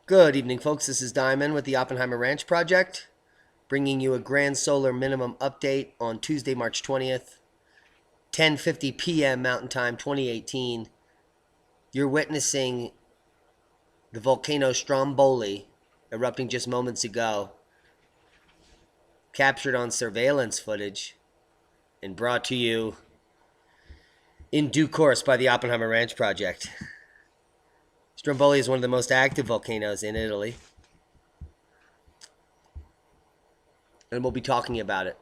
Good evening, folks. This is Diamond with the Oppenheimer Ranch Project, bringing you a grand solar minimum update on Tuesday, March 20th, 10:50 p.m. Mountain Time, 2018. You're witnessing the volcano Stromboli erupting just moments ago, captured on surveillance footage and brought to you in due course by the Oppenheimer Ranch Project. Stromboli is one of the most active volcanoes in Italy, and we'll be talking about it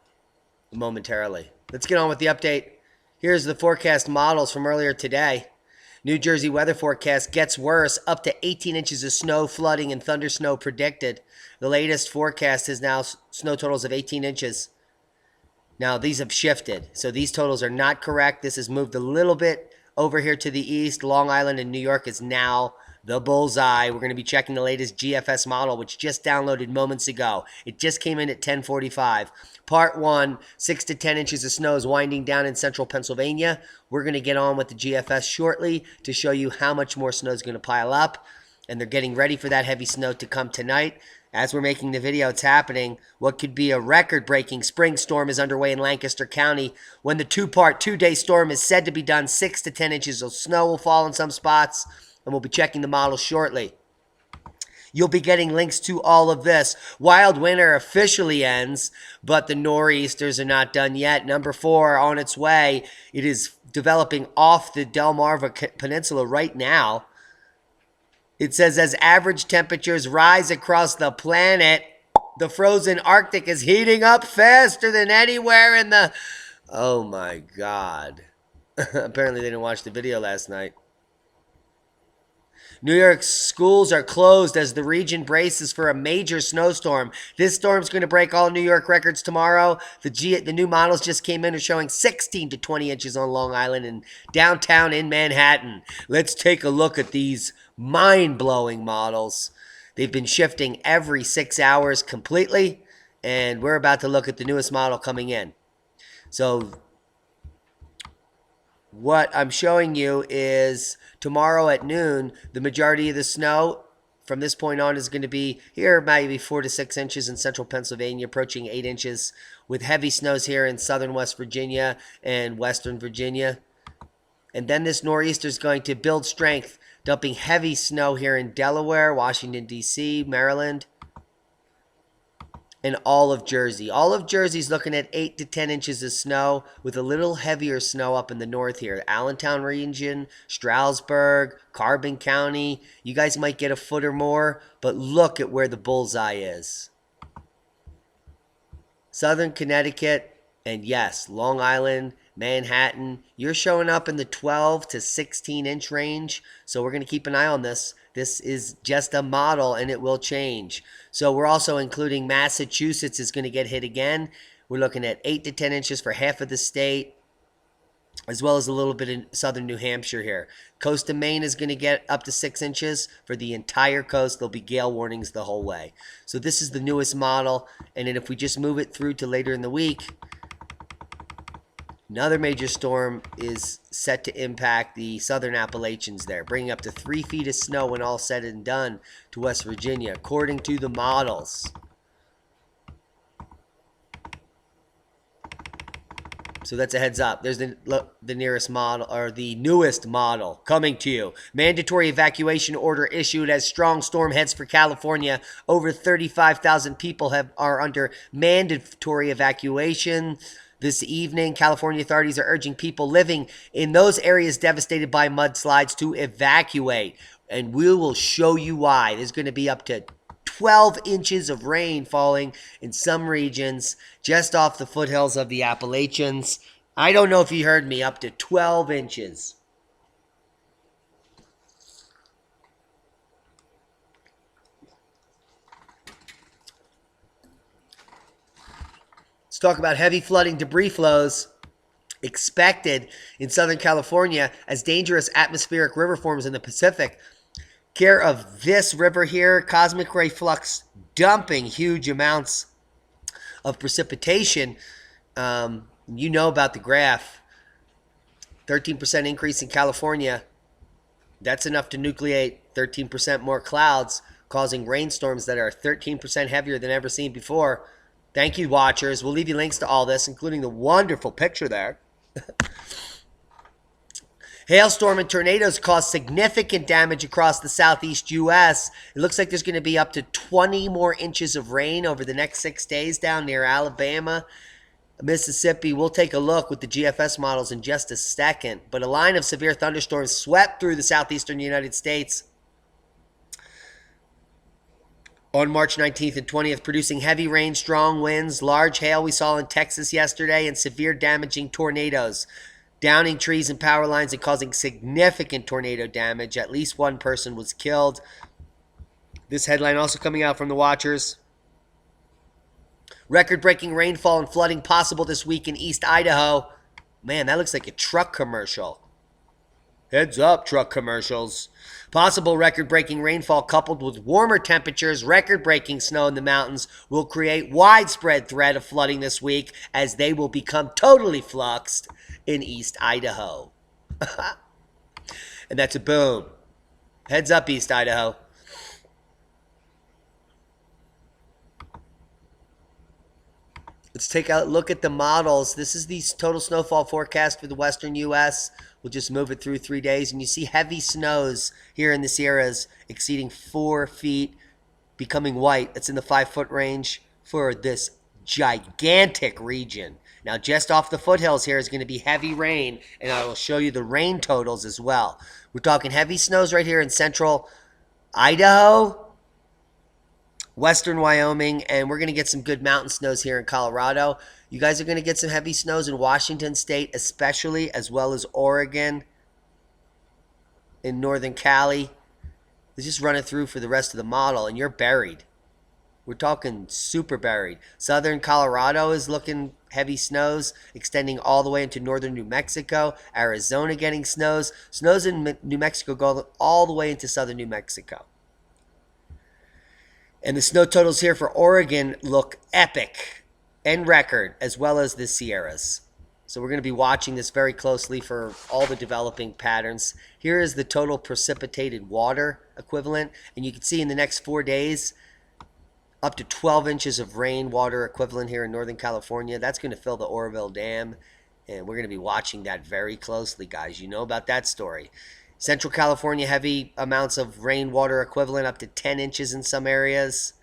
momentarily. Let's get on with the update. Here's the forecast models from earlier today. New Jersey weather forecast gets worse, up to 18 inches of snow, flooding, and thundersnow predicted. The latest forecast is now snow totals of 18 inches. Now, these have shifted, so these totals are not correct. This has moved a little bit over here to the east. Long Island and New York is now the bullseye. We're going to be checking the latest GFS model, which just downloaded moments ago. It just came in at 10:45. Part 1, 6 to 10 inches of snow is winding down in central Pennsylvania. We're going to get on with the GFS shortly to show you how much more snow is going to pile up. And they're getting ready for that heavy snow to come tonight. As we're making the video, it's happening. What could be a record-breaking spring storm is underway in Lancaster County. When the two-part, two-day storm is said to be done, 6 to 10 inches of snow will fall in some spots, and we'll be checking the model shortly. You'll be getting links to all of this. Wild winter officially ends, but the nor'easters are not done yet. Number 4 on its way. It is developing off the Delmarva Peninsula right now. It says, as average temperatures rise across the planet, the frozen Arctic is heating up faster than anywhere in the... Oh my God. Apparently they didn't watch the video last night. New York schools are closed as the region braces for a major snowstorm. This storm's going to break all New York records tomorrow. The new models just came in, are showing 16 to 20 inches on Long Island and downtown in Manhattan. Let's take a look at these mind-blowing models. They've been shifting every 6 hours completely, and we're about to look at the newest model coming in. So what I'm showing you is tomorrow at noon, the majority of the snow from this point on is going to be here, maybe 4 to 6 inches in central Pennsylvania, approaching 8 inches, with heavy snows here in southern West Virginia and western Virginia. And then this nor'easter is going to build strength, dumping heavy snow here in Delaware, Washington, D.C., Maryland, and all of Jersey. All of Jersey's looking at 8 to 10 inches of snow, with a little heavier snow up in the north here. Allentown region, Stroudsburg, Carbon County. You guys might get a foot or more, but look at where the bullseye is. Southern Connecticut, and yes, Long Island, Manhattan, you're showing up in the 12 to 16 inch range. So we're going to keep an eye on this. This is just a model and it will change. So we're also including Massachusetts is going to get hit again. We're looking at 8 to 10 inches for half of the state, as well as a little bit in southern New Hampshire here. Coast of Maine is going to get up to 6 inches for the entire coast. There'll be gale warnings the whole way. So this is the newest model. And then if we just move it through to later in the week, another major storm is set to impact the southern Appalachians there, bringing up to 3 feet of snow when all said and done to West Virginia, according to the models. So that's a heads up. There's the nearest model, or the newest model coming to you. Mandatory evacuation order issued as strong storm heads for California. Over 35,000 people are under mandatory evacuation. This evening, California authorities are urging people living in those areas devastated by mudslides to evacuate. And we will show you why. There's going to be up to 12 inches of rain falling in some regions just off the foothills of the Appalachians. I don't know if you heard me, up to 12 inches. Let's talk about heavy flooding, debris flows expected in Southern California as dangerous atmospheric river forms in the Pacific. Care of this river here, cosmic ray flux dumping huge amounts of precipitation. You know about the graph. 13% increase in California. That's enough to nucleate 13% more clouds. causing rainstorms that are 13% heavier than ever seen before. Thank you, watchers. We'll leave you links to all this, including the wonderful picture there. Hailstorm and tornadoes caused significant damage across the southeast U.S. It looks like there's going to be up to 20 more inches of rain over the next 6 days down near Alabama, Mississippi. We'll take a look with the GFS models in just a second. But a line of severe thunderstorms swept through the southeastern United States on March 19th and 20th, producing heavy rain, strong winds, large hail we saw in Texas yesterday, and severe damaging tornadoes, downing trees and power lines and causing significant tornado damage. At least one person was killed. This headline also coming out from the watchers. Record-breaking rainfall and flooding possible this week in East Idaho. Man, that looks like a truck commercial. Heads up, truck commercials. Possible record-breaking rainfall coupled with warmer temperatures, record-breaking snow in the mountains will create widespread threat of flooding this week as they will become totally fluxed in East Idaho. And that's a boom. Heads up, East Idaho. Let's take a look at the models. This is the total snowfall forecast for the western U.S. We'll just move it through 3 days. And you see heavy snows here in the Sierras exceeding 4 feet, becoming white. It's in the 5-foot range for this gigantic region. Now, just off the foothills here is going to be heavy rain, and I will show you the rain totals as well. We're talking heavy snows right here in central Idaho, western Wyoming, and we're going to get some good mountain snows here in Colorado. You guys are going to get some heavy snows in Washington State especially, as well as Oregon, in northern Cali. Let's just run it through for the rest of the model, and you're buried. We're talking super buried. Southern Colorado is looking heavy snows, extending all the way into northern New Mexico. Arizona getting snows. Snows in New Mexico go all the way into southern New Mexico. And the snow totals here for Oregon look epic and record, as well as the Sierras. So we're going to be watching this very closely for all the developing patterns. Here is the total precipitated water equivalent. And you can see in the next 4 days, up to 12 inches of rainwater equivalent here in Northern California. That's going to fill the Oroville Dam. And we're going to be watching that very closely, guys. You know about that story. Central California, heavy amounts of rainwater equivalent, up to 10 inches in some areas.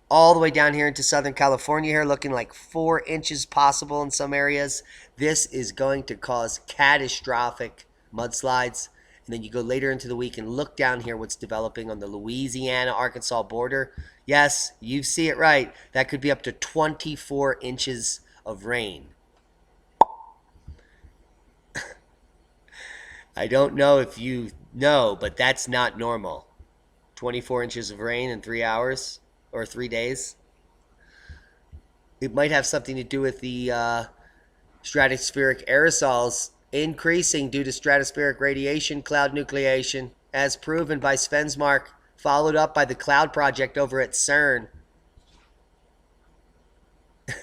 All the way down here into Southern California here, looking like 4 inches possible in some areas. This is going to cause catastrophic mudslides. And then you go later into the week and look down here what's developing on the Louisiana-Arkansas border. Yes, you see it right. That could be up to 24 inches of rain. I don't know if you know, but that's not normal. 24 inches of rain in 3 hours or 3 days. It might have something to do with the stratospheric aerosols increasing due to stratospheric radiation cloud nucleation, as proven by Svensmark, followed up by the Cloud Project over at CERN.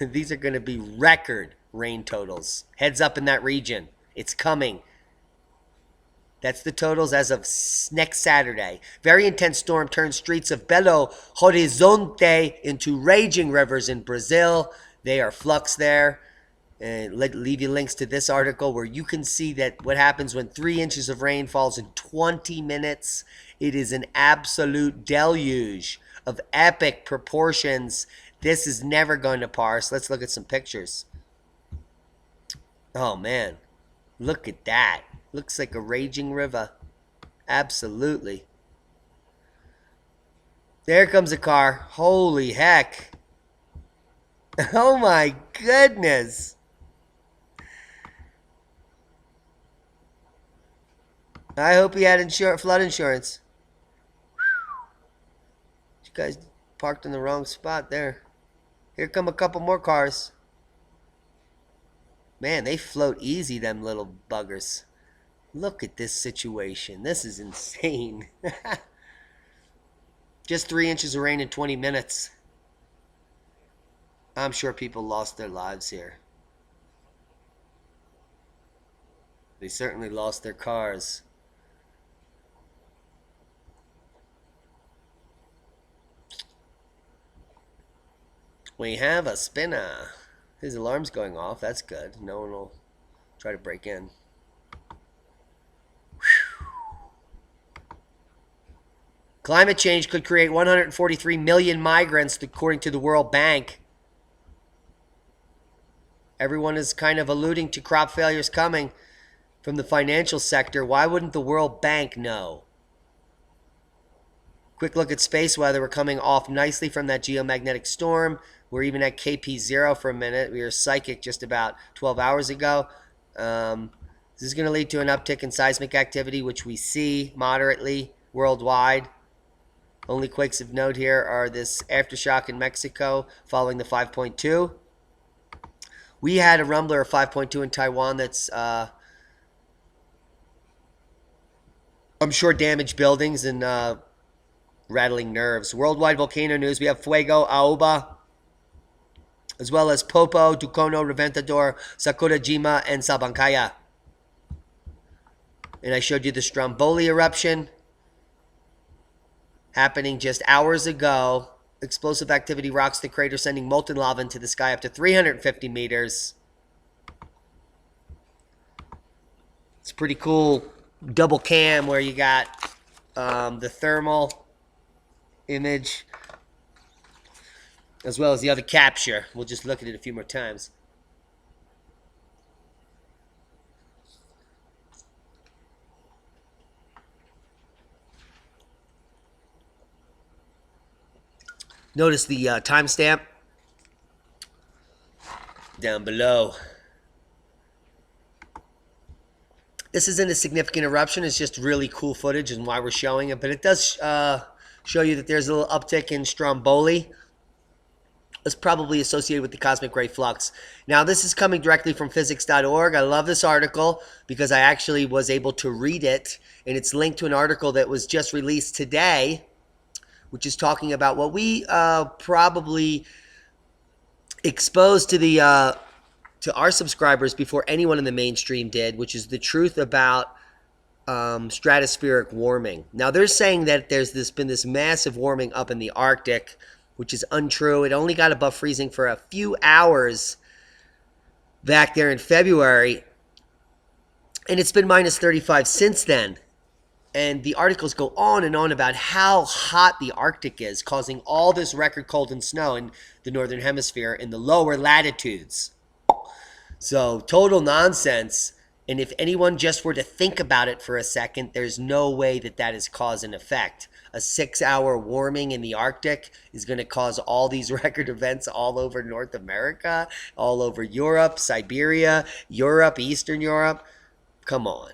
These are going to be record rain totals. Heads up in that region. It's coming. That's the totals as of next Saturday. Very intense storm turns streets of Belo Horizonte into raging rivers in Brazil. They are flux there. And leave you links to this article where you can see that what happens when 3 inches of rain falls in 20 minutes. It is an absolute deluge of epic proportions. This is never going to parse. Let's look at some pictures. Oh, man. Look at that. Looks like a raging river. Absolutely. There comes a car. Holy heck. Oh, my goodness. I hope he had flood insurance. You guys parked in the wrong spot there. Here come a couple more cars. Man, they float easy, them little buggers. Look at this situation. This is insane. Just 3 inches of rain in 20 minutes. I'm sure people lost their lives here. They certainly lost their cars. We have a spinner. His alarm's going off. That's good. No one will try to break in. Climate change could create 143 million migrants, according to the World Bank. Everyone is kind of alluding to crop failures coming from the financial sector. Why wouldn't the World Bank know? Quick look at space weather. We're coming off nicely from that geomagnetic storm. We're even at KP0 for a minute. We were cyclic just about 12 hours ago. This is going to lead to an uptick in seismic activity, which we see moderately worldwide. Only quakes of note here are this aftershock in Mexico following the 5.2. We had a rumbler of 5.2 in Taiwan that's, I'm sure, damaged buildings and rattling nerves. Worldwide volcano news. We have Fuego, Aoba, as well as Popo, Tucono, Reventador, Sakurajima, and Sabancaya. And I showed you the Stromboli eruption happening just hours ago. Explosive activity rocks the crater, sending molten lava into the sky up to 350 meters. It's pretty cool double cam where you got the thermal image as well as the other capture. We'll just look at it a few more times. Notice the timestamp down below. This isn't a significant eruption. It's just really cool footage and why we're showing it. But it does show you that there's a little uptick in Stromboli. It's probably associated with the cosmic ray flux. Now, this is coming directly from physics.org. I love this article because I actually was able to read it. And it's linked to an article that was just released today, which is talking about what we probably exposed to the to our subscribers before anyone in the mainstream did, which is the truth about stratospheric warming. Now, they're saying that there's been this massive warming up in the Arctic, which is untrue. It only got above freezing for a few hours back there in February, and it's been minus 35 since then. And the articles go on and on about how hot the Arctic is, causing all this record cold and snow in the northern hemisphere in the lower latitudes. So total nonsense. And if anyone just were to think about it for a second, there's no way that that is cause and effect. A 6-hour warming in the Arctic is going to cause all these record events all over North America, all over Europe, Siberia, Europe, Eastern Europe. Come on.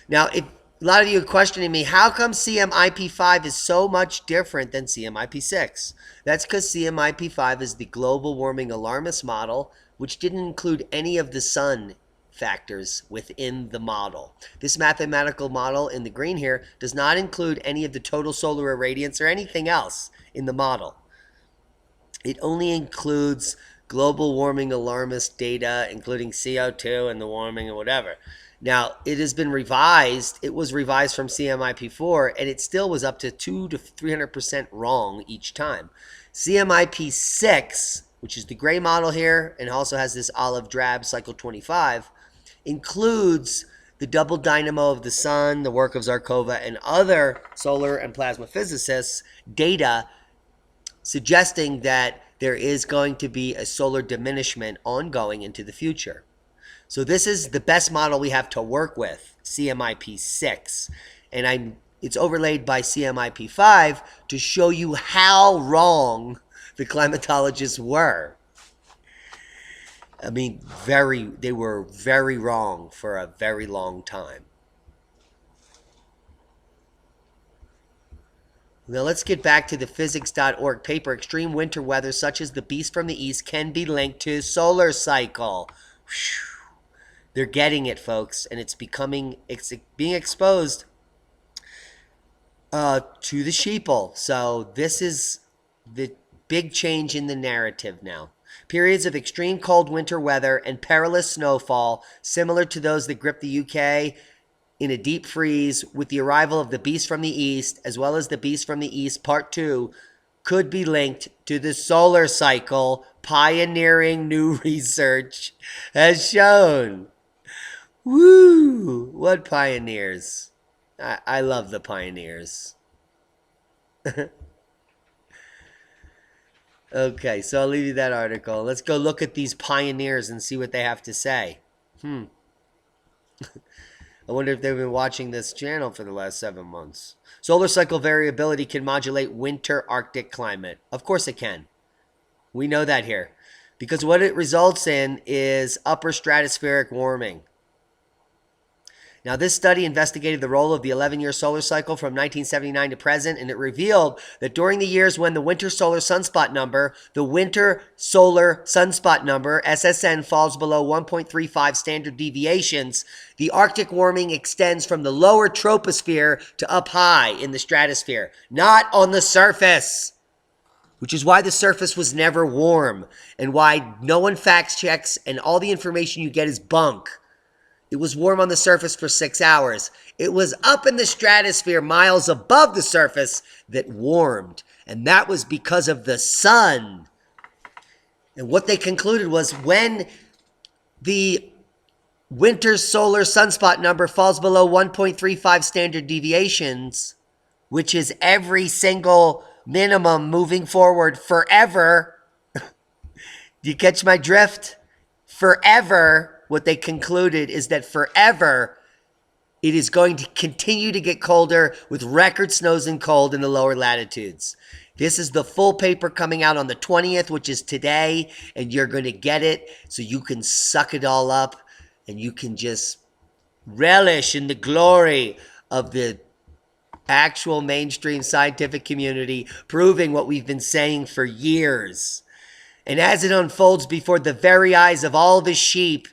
Now, a lot of you are questioning me, how come CMIP5 is so much different than CMIP6? That's because CMIP5 is the global warming alarmist model, which didn't include any of the sun factors within the model. This mathematical model in the green here does not include any of the total solar irradiance or anything else in the model. It only includes global warming alarmist data, including CO2 and the warming and whatever. Now, it has been revised. It was revised from CMIP4, and it still was up to 200 to 300% wrong each time. CMIP6, which is the gray model here, and also has this olive drab cycle 25, includes the double dynamo of the sun, the work of Zarkova, and other solar and plasma physicists' data suggesting that there is going to be a solar diminishment ongoing into the future. So this is the best model we have to work with, CMIP6. And it's overlaid by CMIP5 to show you how wrong the climatologists were. I mean, they were very wrong for a very long time. Now let's get back to the physics.org paper. Extreme winter weather such as the beast from the east can be linked to solar cycle. Whew. They're getting it, folks, and it's being exposed to the sheeple. So this is the big change in the narrative now. Periods of extreme cold winter weather and perilous snowfall, similar to those that gripped the UK in a deep freeze with the arrival of the beast from the east, as well as the beast from the east part 2, could be linked to the solar cycle, pioneering new research has shown. Woo! What pioneers? I love the pioneers. Okay, so I'll leave you that article. Let's go look at these pioneers and see what they have to say. I wonder if they've been watching this channel for the last 7 months. Solar cycle variability can modulate winter Arctic climate. Of course it can. We know that here. Because what it results in is upper stratospheric warming. Now, this study investigated the role of the 11-year solar cycle from 1979 to present, and it revealed that during the years when the winter solar sunspot number, SSN, falls below 1.35 standard deviations, the Arctic warming extends from the lower troposphere to up high in the stratosphere, not on the surface, which is why the surface was never warm and why no one fact checks and all the information you get is bunk. It was warm on the surface for 6 hours. It was up in the stratosphere, miles above the surface, that warmed. And that was because of the sun. And what they concluded was when the winter solar sunspot number falls below 1.35 standard deviations, which is every single minimum moving forward forever. Do you catch my drift? Forever. What they concluded is that forever it is going to continue to get colder with record snows and cold in the lower latitudes. This is the full paper coming out on the 20th, which is today, and you're going to get it so you can suck it all up and you can just relish in the glory of the actual mainstream scientific community proving what we've been saying for years. And as it unfolds before the very eyes of all the sheep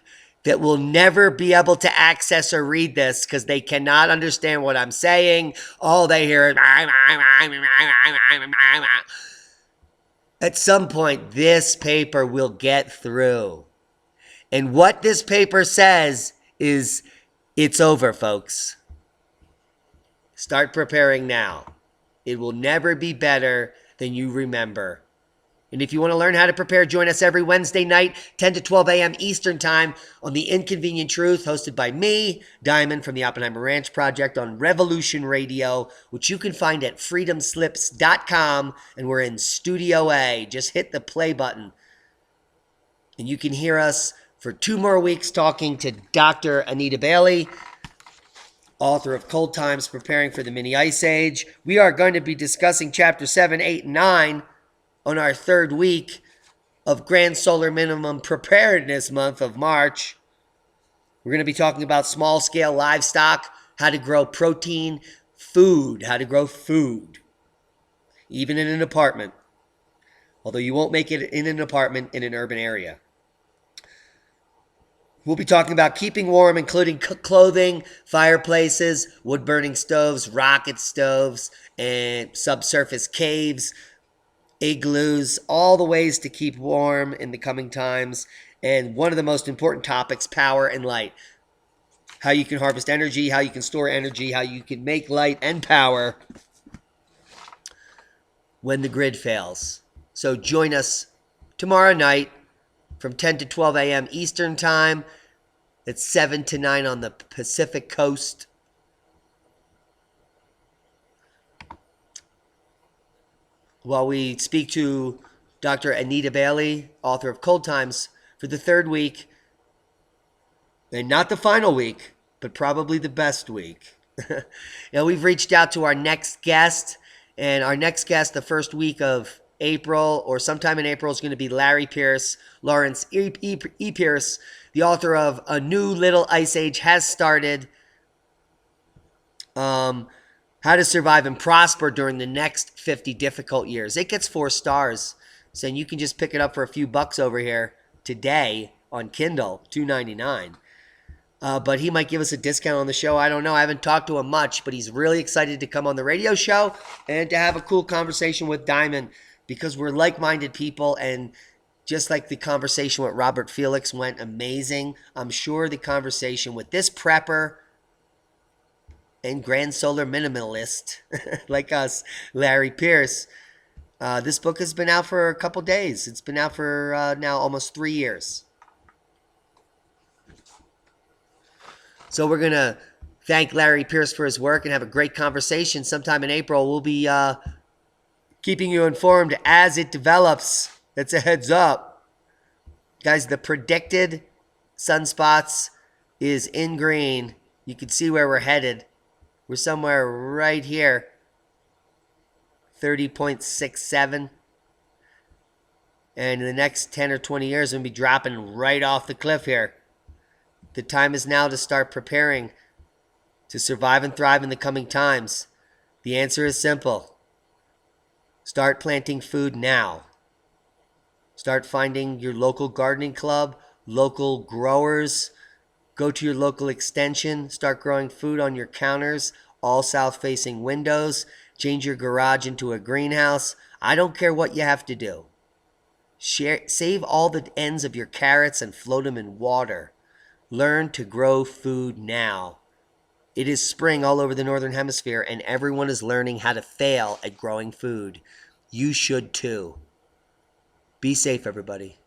that will never be able to access or read this because they cannot understand what I'm saying. All they hear is at some point, this paper will get through. And what this paper says is, it's over, folks. Start preparing now. It will never be better than you remember. And if you want to learn how to prepare, join us every Wednesday night, 10 to 12 a.m. Eastern Time on The Inconvenient Truth, hosted by me, Diamond, from the Oppenheimer Ranch Project on Revolution Radio, which you can find at freedomslips.com. And we're in Studio A. Just hit the play button. And you can hear us for 2 more weeks talking to Dr. Anita Bailey, author of Cold Times, Preparing for the Mini Ice Age. We are going to be discussing Chapter 7, 8, and 9 on our 3rd week of Grand Solar Minimum Preparedness Month of March. We're going to be talking about small-scale livestock, how to grow protein, food, how to grow food, even in an apartment, although you won't make it in an apartment in an urban area. We'll be talking about keeping warm, including clothing, fireplaces, wood-burning stoves, rocket stoves, and subsurface caves, igloos, all the ways to keep warm in the coming times. And one of the most important topics, power and light. How you can harvest energy, how you can store energy, how you can make light and power when the grid fails. So join us tomorrow night from 10 to 12 a.m. Eastern Time. It's 7 to 9 on the Pacific Coast. While we speak to Dr. Anita Bailey, author of Cold Times, for the 3rd week, and not the final week, but probably the best week. Now, we've reached out to our next guest, and our next guest the first week of April, or sometime in April, is going to be Larry Pierce, Lawrence E. Pierce, the author of A New Little Ice Age Has Started, How to Survive and Prosper During the Next 50 Difficult Years. It gets 4 stars. So you can just pick it up for a few bucks over here today on Kindle, $2.99. But he might give us a discount on the show. I don't know. I haven't talked to him much, but he's really excited to come on the radio show and to have a cool conversation with Diamond, because we're like-minded people. And just like the conversation with Robert Felix went amazing, I'm sure the conversation with this prepper and Grand Solar Minimalist like us, Larry Pierce, This book has been out for a couple days. It's been out for now almost 3 years. So we're going to thank Larry Pierce for his work and have a great conversation sometime in April. We'll be keeping you informed as it develops. That's a heads up. Guys, the predicted sunspots is in green. You can see where we're headed. We're somewhere right here. 30.67. And in the next 10 or 20 years, we'll be dropping right off the cliff here. The time is now to start preparing to survive and thrive in the coming times. The answer is simple. Start planting food now. Start finding your local gardening club, local growers. Go to your local extension. Start growing food on your counters, all south-facing windows. Change your garage into a greenhouse. I don't care what you have to do. Save all the ends of your carrots and float them in water. Learn to grow food now. It is spring all over the Northern Hemisphere, and everyone is learning how to fail at growing food. You should too. Be safe, everybody.